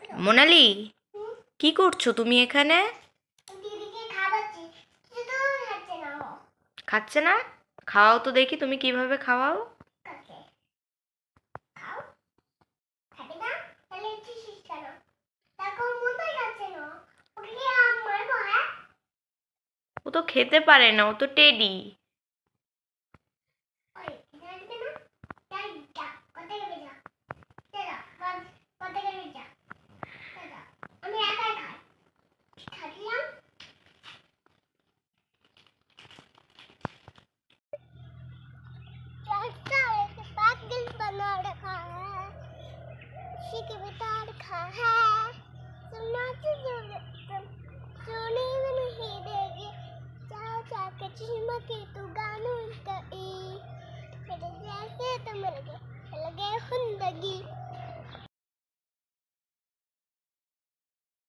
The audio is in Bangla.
মোনালি, কি করছো তুমি এখানে? খাচ্ছে না? খাওয়াও তো দেখি, তুমি কিভাবে খাওয়াও। ও তো খেতে পারে না, ও তো টেডি। बना रखा है, के बता रखा है, सुनना सोने में नहीं देगी, चाह चाह के चमके तू गानों कई, मेरे जैसे तो मिल गए खुद